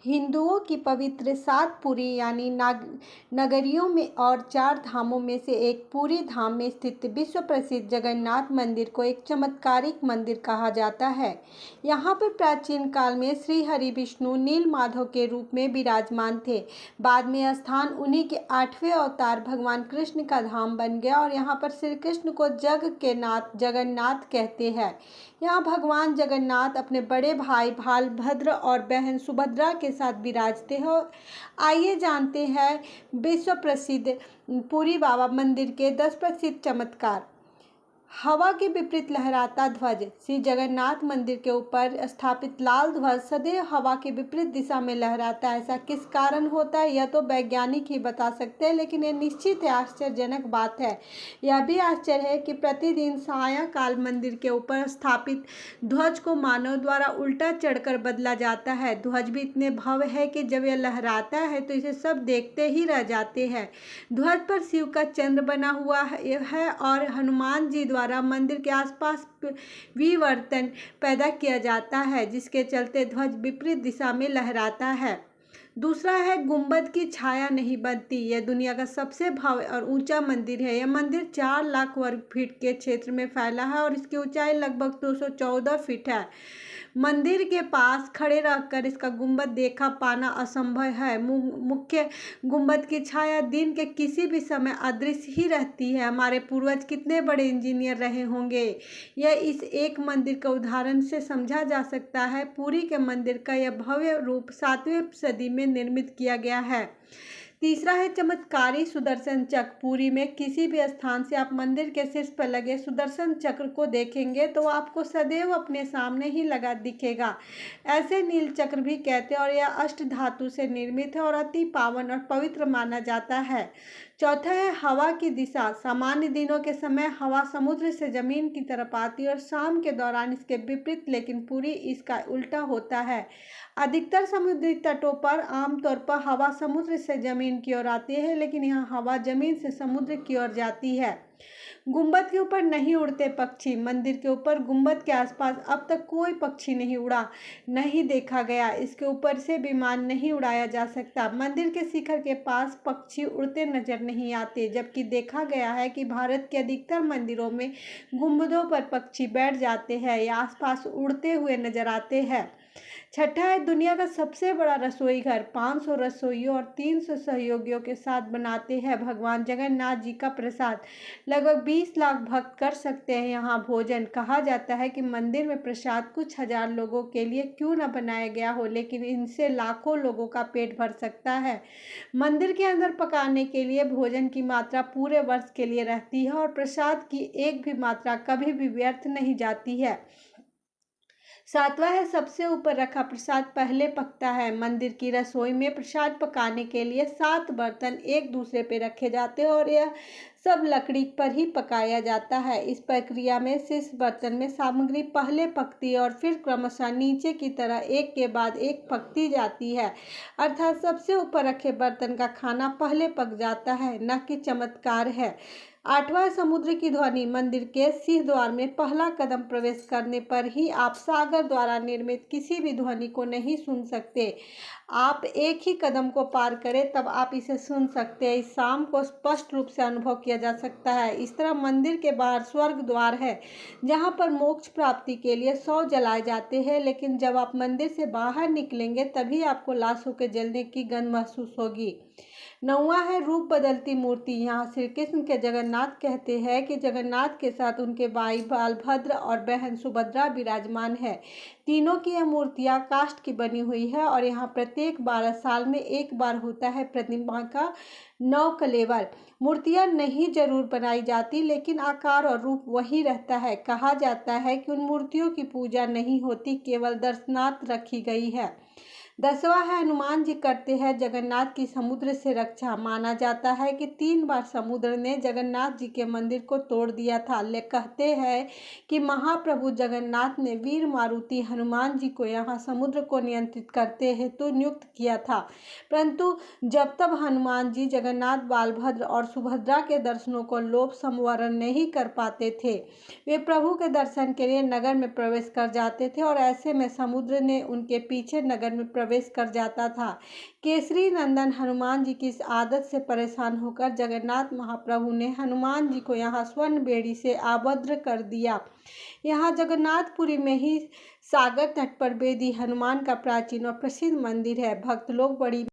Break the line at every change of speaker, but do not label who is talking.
हिंदुओं की पवित्र 7 पुरी यानी नगरियों में और 4 धामों में से एक पुरी धाम में स्थित विश्व प्रसिद्ध जगन्नाथ मंदिर को एक चमत्कारिक मंदिर कहा जाता है। यहाँ पर प्राचीन काल में श्री हरि विष्णु नील माधव के रूप में विराजमान थे। बाद में यह स्थान उन्हीं के 8वें अवतार भगवान कृष्ण का धाम बन गया और यहाँ पर श्री कृष्ण को जग के नाथ जगन्नाथ कहते हैं। यहाँ भगवान जगन्नाथ अपने बड़े भाई बलभद्र और बहन सुभद्रा के साथ विराजते हैं। आइए जानते हैं विश्व प्रसिद्ध पुरी बाबा मंदिर के 10 प्रसिद्ध चमत्कार। हवा के विपरीत लहराता ध्वज। श्री जगन्नाथ मंदिर के ऊपर स्थापित लाल ध्वज सदैव हवा के विपरीत दिशा में लहराता है। ऐसा किस कारण होता है यह तो वैज्ञानिक ही बता सकते हैं, लेकिन यह निश्चित है आश्चर्यजनक बात है। यह भी आश्चर्य है कि प्रतिदिन सायंकाल मंदिर के ऊपर स्थापित ध्वज को मानव द्वारा उल्टा चढ़कर बदला जाता है। ध्वज भी इतने भव्य है कि जब यह लहराता है तो इसे सब देखते ही रह जाते हैं। ध्वज पर शिव का चंद्र बना हुआ है और हनुमान जी द्वारा मंदिर के आसपास विवर्तन पैदा किया जाता है, जिसके चलते ध्वज विपरीत दिशा में लहराता है। दूसरा है गुंबद की छाया नहीं बनती। यह दुनिया का सबसे भव्य और ऊंचा मंदिर है। यह मंदिर 4 लाख वर्ग फीट के क्षेत्र में फैला है और इसकी ऊंचाई लगभग 214 फीट है। मंदिर के पास खड़े रहकर इसका गुंबद देखा पाना असंभव है। मुख्य गुंबद की छाया दिन के किसी भी समय अदृश्य ही रहती है। हमारे पूर्वज कितने बड़े इंजीनियर रहे होंगे, यह इस एक मंदिर का उदाहरण से समझा जा सकता है। पुरी के मंदिर का यह भव्य रूप 7वीं सदी में निर्मित किया गया है। तीसरा है चमत्कारी सुदर्शन चक्र। पुरी में किसी भी स्थान से आप मंदिर के शीर्ष पर लगे सुदर्शन चक्र को देखेंगे तो आपको सदैव अपने सामने ही लगा दिखेगा। ऐसे नील चक्र भी कहते हैं और यह अष्ट धातु से निर्मित है और अति पावन और पवित्र माना जाता है। चौथा है हवा की दिशा। सामान्य दिनों के समय हवा समुद्र से जमीन की तरफ आती है और शाम के दौरान इसके विपरीत, लेकिन पुरी इसका उल्टा होता है। अधिकतर समुद्री तटों पर आमतौर पर हवा समुद्र से जमीन की ओर आती है, लेकिन यहाँ हवा जमीन से समुद्र की ओर जाती है। गुंबद के ऊपर नहीं उड़ते पक्षी। मंदिर के ऊपर गुंबद के आसपास अब तक कोई पक्षी नहीं उड़ा, नहीं देखा गया। इसके ऊपर से विमान नहीं उड़ाया जा सकता। मंदिर के शिखर के पास पक्षी उड़ते नजर नहीं आते, जबकि देखा गया है कि भारत के अधिकतर मंदिरों में गुंबदों पर पक्षी बैठ जाते हैं या आसपास उड़ते हुए नजर आते हैं। छठा है दुनिया का सबसे बड़ा रसोई घर। 500 रसोइयों और 300 सहयोगियों के साथ बनाते हैं भगवान जगन्नाथ जी का प्रसाद। लगभग 20 लाख भक्त कर सकते हैं यहाँ भोजन। कहा जाता है कि मंदिर में प्रसाद कुछ हजार लोगों के लिए क्यों न बनाया गया हो, लेकिन इनसे लाखों लोगों का पेट भर सकता है। मंदिर के अंदर पकाने के लिए भोजन की मात्रा पूरे वर्ष के लिए रहती है और प्रसाद की एक भी मात्रा कभी भी व्यर्थ नहीं जाती है। सातवां है सबसे ऊपर रखा प्रसाद पहले पकता है। मंदिर की रसोई में प्रसाद पकाने के लिए 7 बर्तन एक दूसरे पे रखे जाते हैं और यह सब लकड़ी पर ही पकाया जाता है। इस प्रक्रिया में शीर्ष बर्तन में सामग्री पहले पकती है और फिर क्रमशः नीचे की तरह एक के बाद एक पकती जाती है, अर्थात सबसे ऊपर रखे बर्तन का खाना पहले पक जाता है, न कि चमत्कार है। 8वां समुद्र की ध्वनि। मंदिर के सिंह द्वार में पहला कदम प्रवेश करने पर ही आप सागर द्वारा निर्मित किसी भी ध्वनि को नहीं सुन सकते। आप एक ही कदम को पार करें तब आप इसे सुन सकते हैं। इस शाम को स्पष्ट रूप से अनुभव किया जा सकता है। इस तरह मंदिर के बाहर स्वर्ग द्वार है, जहां पर मोक्ष प्राप्ति के लिए 100 जलाए जाते हैं, लेकिन जब आप मंदिर से बाहर निकलेंगे तभी आपको लाशों के जलने की गंध महसूस होगी। 9वां है रूप बदलती मूर्ति। यहाँ श्री कृष्ण के जगन्नाथ कहते हैं कि जगन्नाथ के साथ उनके भाई बलभद्र और बहन सुभद्रा विराजमान है। तीनों की यह मूर्तियाँ काष्ठ की बनी हुई है और यहाँ प्रत्येक 12 साल में एक बार होता है प्रतिमा का नव कलेवर। मूर्तियाँ नहीं जरूर बनाई जाती, लेकिन आकार और रूप वही रहता है। कहा जाता है कि उन मूर्तियों की पूजा नहीं होती, केवल दर्शनार्थ रखी गई है। 10वां है हनुमान जी करते हैं जगन्नाथ की समुद्र से रक्षा। माना जाता है कि 3 बार समुद्र ने जगन्नाथ जी के मंदिर को तोड़ दिया था। कहते हैं कि महाप्रभु जगन्नाथ ने वीर मारुति हनुमान जी को यहाँ समुद्र को नियंत्रित करते हेतु नियुक्त किया था, परंतु जब तब हनुमान जी जगन्नाथ बलभद्र और सुभद्रा के दर्शनों को लोभ संवरण नहीं कर पाते थे। वे प्रभु के दर्शन के लिए नगर में प्रवेश कर जाते थे और ऐसे में समुद्र ने उनके पीछे नगर में प्रवेश कर जाता था। केसरी नंदन हनुमान जी की इस आदत से परेशान होकर जगन्नाथ महाप्रभु ने हनुमान जी को यहाँ स्वर्ण बेड़ी से आबद्ध कर दिया। यहाँ जगन्नाथपुरी में ही सागर तट पर बेदी हनुमान का प्राचीन और प्रसिद्ध मंदिर है। भक्त लोग बड़ी